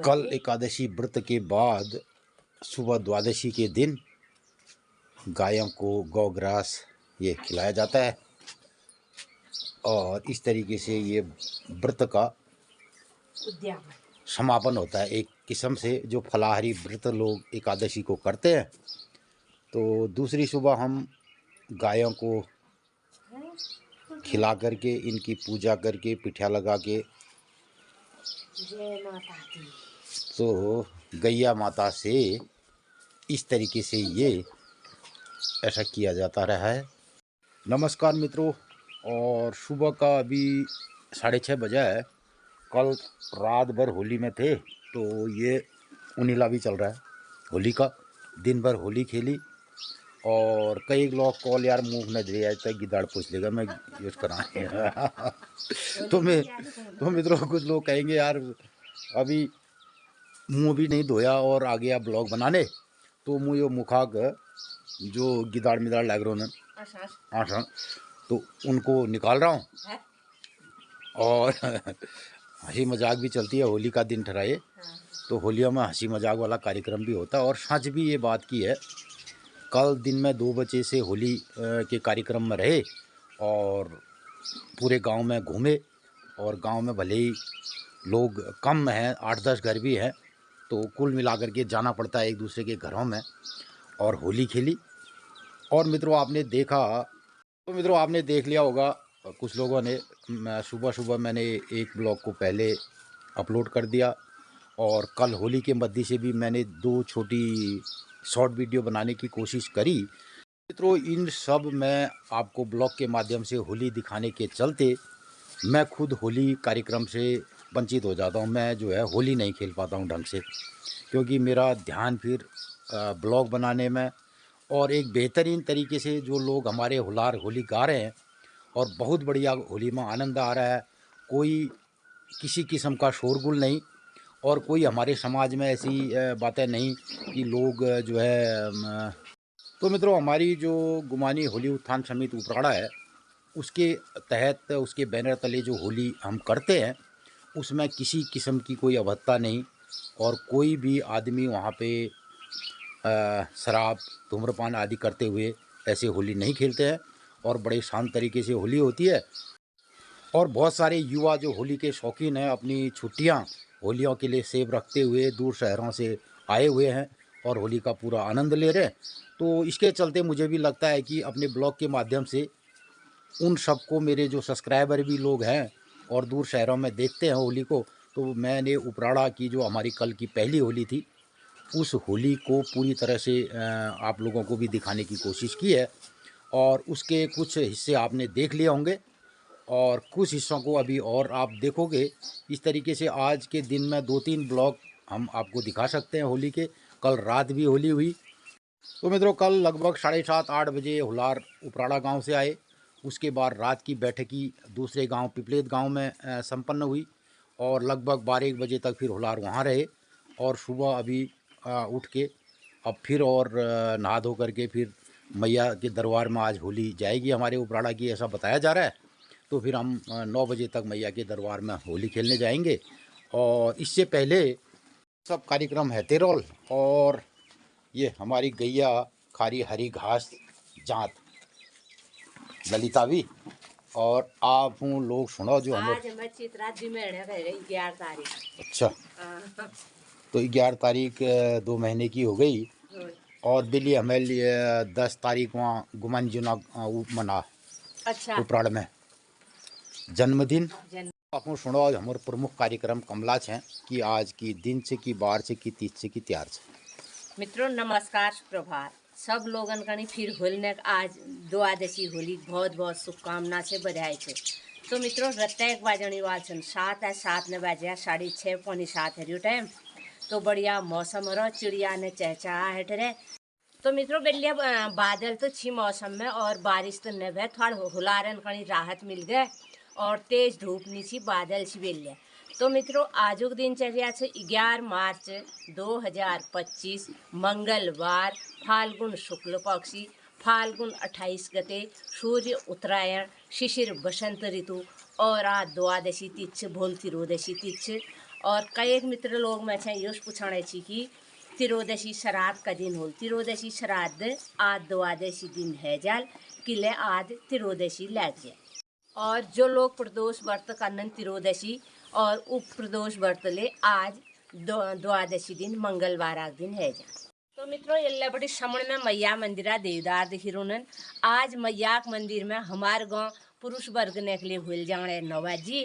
कल एकादशी व्रत के बाद सुबह द्वादशी के दिन गायों को गौग्रास ये खिलाया जाता है और इस तरीके से ये व्रत का समापन होता है। एक किस्म से जो फलाहारी व्रत लोग एकादशी को करते हैं, तो दूसरी सुबह हम गायों को खिला करके इनकी पूजा करके पिठिया लगा के जय माता दी, तो गैया माता से इस तरीके से ये ऐसा किया जाता रहा है। नमस्कार मित्रों, और सुबह का अभी 6:30 बजा है। कल रात भर होली में थे, तो ये उनीला भी चल रहा है होली का। दिन भर होली खेली और कई लोग कॉल यार मुँह में दे तक गिदाड़ पूछ लेगा मैं यूज कराए तो मित्रों कुछ लोग कहेंगे यार अभी मुँह भी नहीं धोया और आ गया ब्लॉग बनाने, तो मुँह यो मुखाक जो गिदाड़ मिदाड़ लग रहे हैं तो उनको निकाल रहा हूँ और हंसी मजाक भी चलती है। होली का दिन ठहराए तो होलियों में हंसी मजाक वाला कार्यक्रम भी होता है। और सच भी ये बात की है, कल दिन में 2 बजे से होली के कार्यक्रम में रहे और पूरे गांव में घूमे। और गांव में भले ही लोग कम हैं, 8-10 घर भी हैं, तो कुल मिलाकर के जाना पड़ता है एक दूसरे के घरों में और होली खेली। और मित्रों आपने देख लिया होगा, कुछ लोगों ने सुबह सुबह मैंने एक ब्लॉग को पहले अपलोड कर दिया और कल होली के मध्य से भी मैंने 2 छोटी शॉर्ट वीडियो बनाने की कोशिश करी। मित्रों इन सब में आपको ब्लॉग के माध्यम से होली दिखाने के चलते मैं खुद होली कार्यक्रम से वंचित हो जाता हूँ। मैं जो है होली नहीं खेल पाता हूँ ढंग से, क्योंकि मेरा ध्यान फिर ब्लॉग बनाने में और एक बेहतरीन तरीके से जो लोग हमारे हुलार होली गा रहे हैं और बहुत बढ़िया होली में आनंद आ रहा है, कोई किसी किस्म का शोरगुल नहीं और कोई हमारे समाज में ऐसी बातें नहीं कि लोग जो है तो मित्रों हमारी जो गुमानी होली उत्थान समिति उपराड़ा है, उसके तहत उसके बैनर तले जो होली हम करते हैं उसमें किसी किस्म की कोई अभद्रता नहीं और कोई भी आदमी वहाँ पे शराब धूम्रपान आदि करते हुए ऐसे होली नहीं खेलते हैं और बड़े शांत तरीके से होली होती है। और बहुत सारे युवा जो होली के शौकीन हैं अपनी छुट्टियां होलियों के लिए सेव रखते हुए दूर शहरों से आए हुए हैं और होली का पूरा आनंद ले रहे हैं। तो इसके चलते मुझे भी लगता है कि अपने ब्लॉग के माध्यम से उन सबको, मेरे जो सब्सक्राइबर भी लोग हैं और दूर शहरों में देखते हैं होली को, तो मैंने उपराड़ा की जो हमारी कल की पहली होली थी उस होली को पूरी तरह से आप लोगों को भी दिखाने की कोशिश की है। और उसके कुछ हिस्से आपने देख लिए होंगे और कुछ हिस्सों को अभी और आप देखोगे। इस तरीके से आज के दिन में 2-3 ब्लॉग हम आपको दिखा सकते हैं होली के। कल रात भी होली हुई। तो मित्रों कल लगभग 7:30-8 बजे हुलार उपराड़ा गांव से आए। उसके बाद रात की बैठकी दूसरे गांव पिपलेत गांव में संपन्न हुई और लगभग 12-1 बजे तक फिर हुलार वहां रहे। और सुबह अभी उठ के अब फिर और नहा धो करके फिर मैया के दरबार में आज होली जाएगी हमारे उपराड़ा की, ऐसा बताया जा रहा है। तो फिर हम 9 बजे तक मैया के दरबार में होली खेलने जाएंगे। और इससे पहले सब कार्यक्रम है तेरोल और ये हमारी गैया खारी हरी घास जात ललिता भी। और आप हूँ लोग सुनो जो हम आज मैं चित्रा दी में 11 तारीख। अच्छा, तो 11 तारीख 2 महीने की हो गई और दिल्ली हमें 10 तारीख वहाँ गुमान जुना मना अच्छा उपराड़ में जन्मदिन। आपको सुनो आज हमारे प्रमुख कार्यक्रम कमला छे कि आज की दिन से की बार से की तीज से की त्यार छे। मित्रों नमस्कार प्रभात सब लोगन कनी फिर होली आज द्वादशी होली बहुत बहुत शुभकामना से बधाई छे। तो मित्रों रत्तेक बाजणी वाल छन 7 बजे 6:30 पौनी 7 है टाइम। तो बढ़िया मौसम रहो चिड़िया ने चहचहाहट रहे। तो मित्रों बेलिया बादल तो छी मौसम में और बारिश तो न भे थोड़ा हुलारन कहीं राहत मिल गए और तेज धूप नीची बादल छी बेलिया। तो मित्रों आजुक दिनचर्या से 11 मार्च 2025 मंगलवार फाल्गुन शुक्ल पक्षी फाल्गुन 28 गते सूर्य उत्तरायण शिशिर बसंत ऋतु और आज द्वादशी तिथि भोल त्रियोदशी तिथि। और कई एक मित्र लोग में योश पूछाने छी कि त्रियोदशी श्राद्ध का दिन हो। त्रियोदशी श्राद्ध आज द्वादशी दिन है जाल किले आज त्रियोदशी लग जाए। और जो लोग प्रदोष व्रत करन त्रियोदशी और उप प्रदोष व्रत ले आज द्वादशी दिन मंगलवार दिन है जाए। तो मित्रों ये बड़ी समण में मैया मंदिरा देवदार दिखिरोनन। आज मैया मंदिर में हमारे गाँव पुरुष वर्ग ने के लिए भूल जाने नवाजी।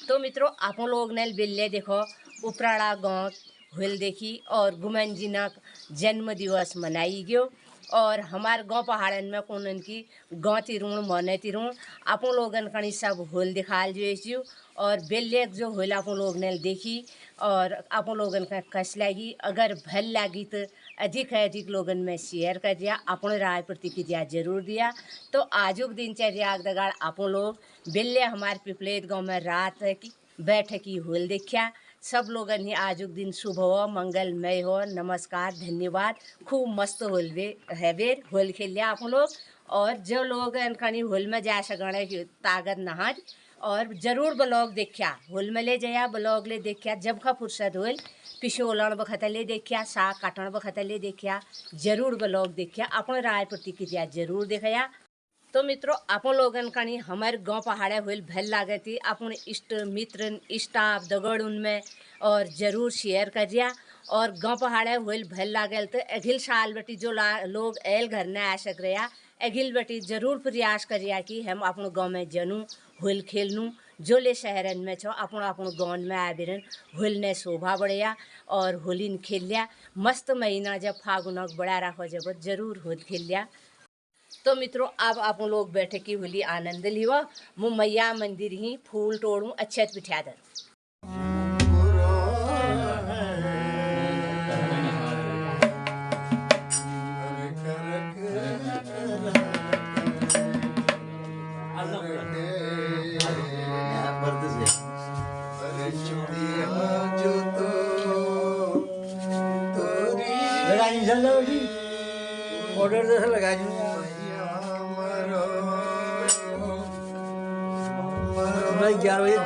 तो मित्रों आप लोग ने बिल्ले देखो उपराड़ा गाँव हुल देखी और गुमन जी ना जन्म दिवस मनाई गयो। और हमारे गाँव पहाड़न में कौन की गाँव तिरुण मने तिरुण आप लोगन कणी सब होल दिखाल जो और बेलेक जो होल आप लोग ने देखी और आप लोगन का कस लगी। अगर भल लगी तो अधिक है अधिक लोगन में शेयर कर दिया अपने राय प्रतिक्रिया जरूर दिया। तो आजुक दिनचर्या दगाड़ आप लोग बेले हमारे पिपलेत गाँव में रात की बैठकी होल देखा। सब लोगन ही आजुक दिन शुभ हो मंगलमय हो। नमस्कार धन्यवाद खूब मस्त होल है बेर होल खेल लिया आप लोग। और जो लोग कहीं होल में जा सकने की ताकत नहाज और जरूर ब्लॉग देखा होल में ले जाया ब्लॉग ले देखा जब का फुर्सत होल पिछोलन बखत ले देखा साग काटन बखत ले देखा जरूर ब्लॉग देखा अपने राय प्रतिक्रिया जरूर दिखाया। तो मित्रों आप लोगन कणी हमारे गाँव पहाड़े हुए भल लागे थी अपने इष्ट मित्र स्टाफ दगड़ उनमें और ज़रूर शेयर करिया। और गाँव पहाड़े हुए भल लागल तो अगिल साल बेटी जो लोग एल घर न आ सक रहा अगिल बेटी जरूर प्रयास करिया कि हम अपने गाँव में जनूँ होल खेलनूँ। जो ले शहरन में छो अपन गाँव में आबिरन होल ने शोभा बढ़िया और होलिन खेल लिया। मस्त महीना जब फागुनक बड़ा रखो जब जरूर होल खेल लिया। तो मित्रों अब आप लोग बैठे की होली आनंद लिवा मु मैया मंदिर ही फूल तोड़ूं अच्छे बिठा दर। ऑर्डर जैसा लगा दूँ मैं 11 बजे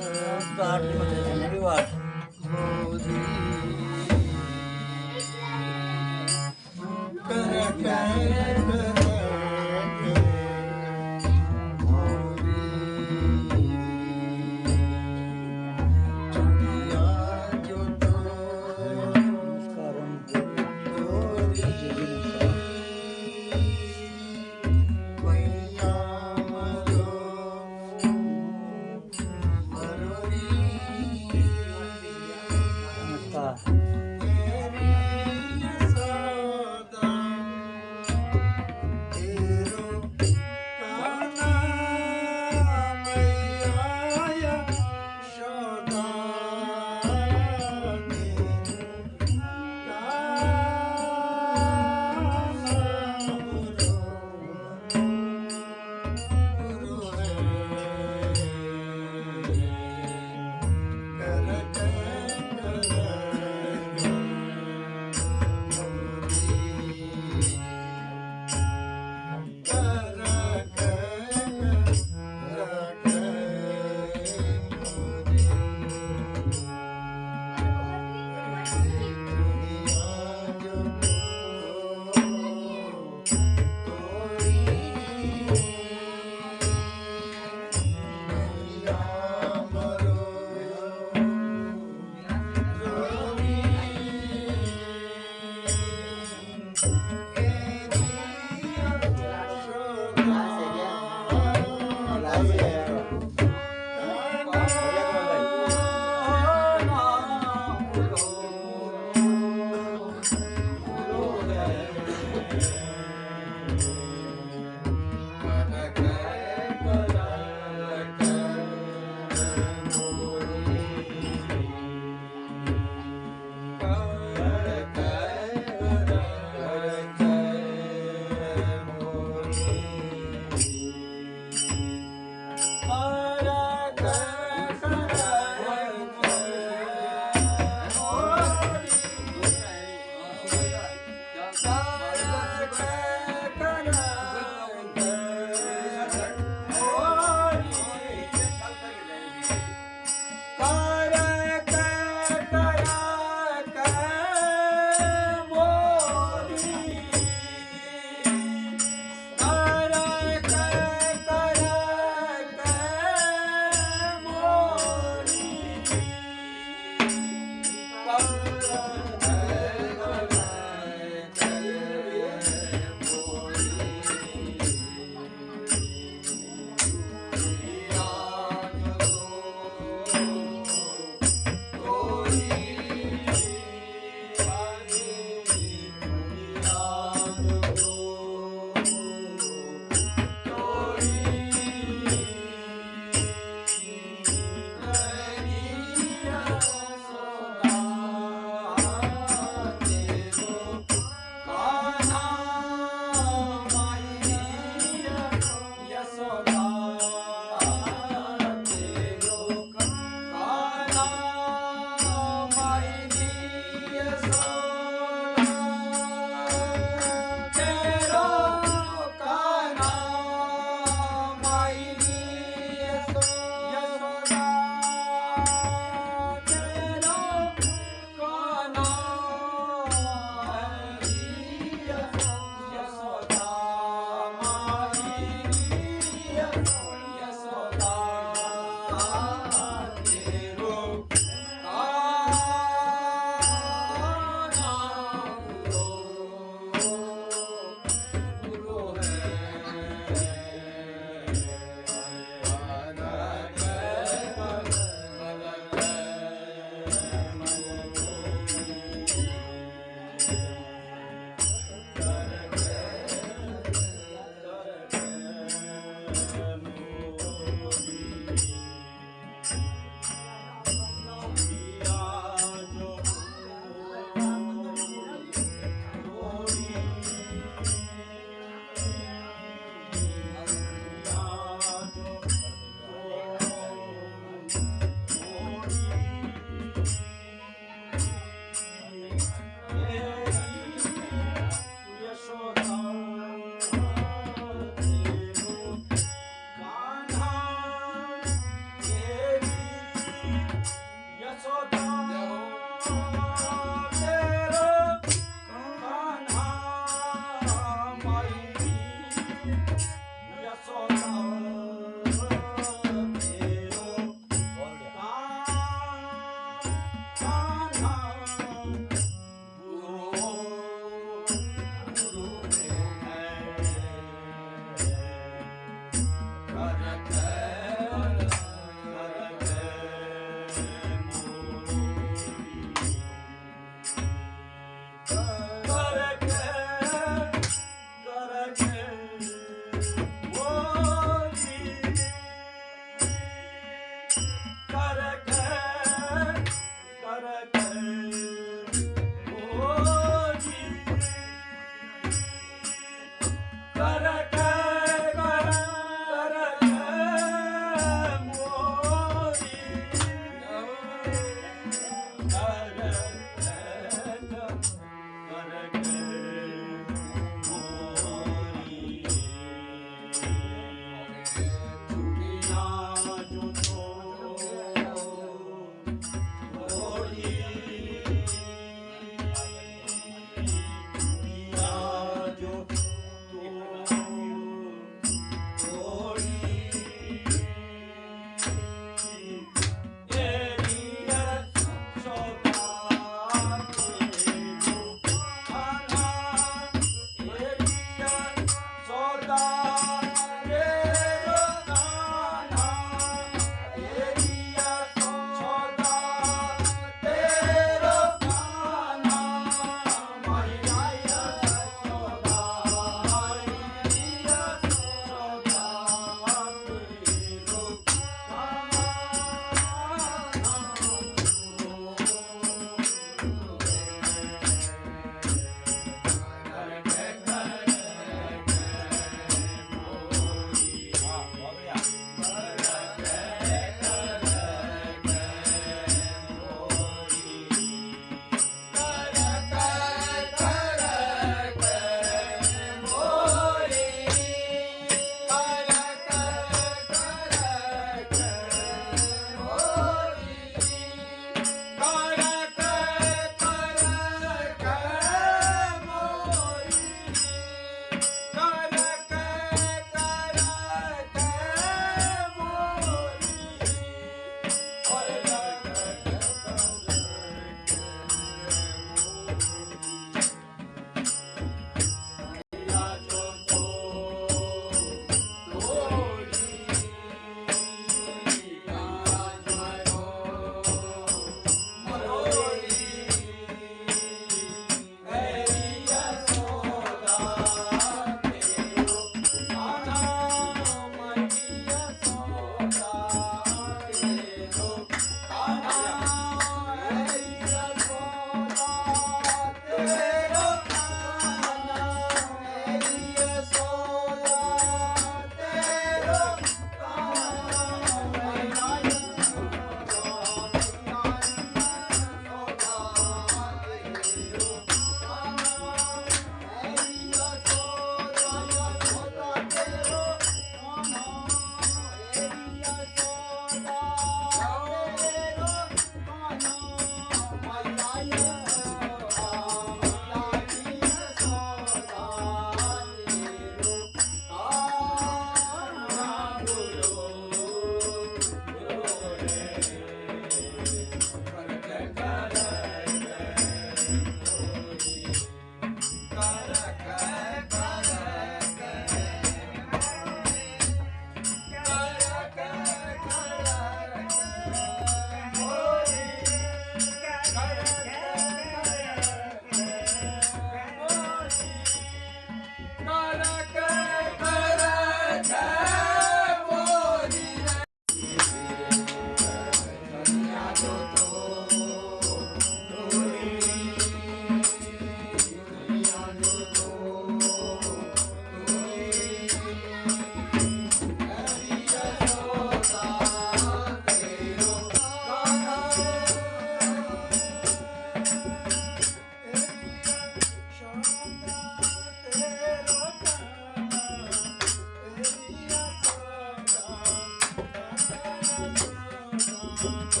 Thank you.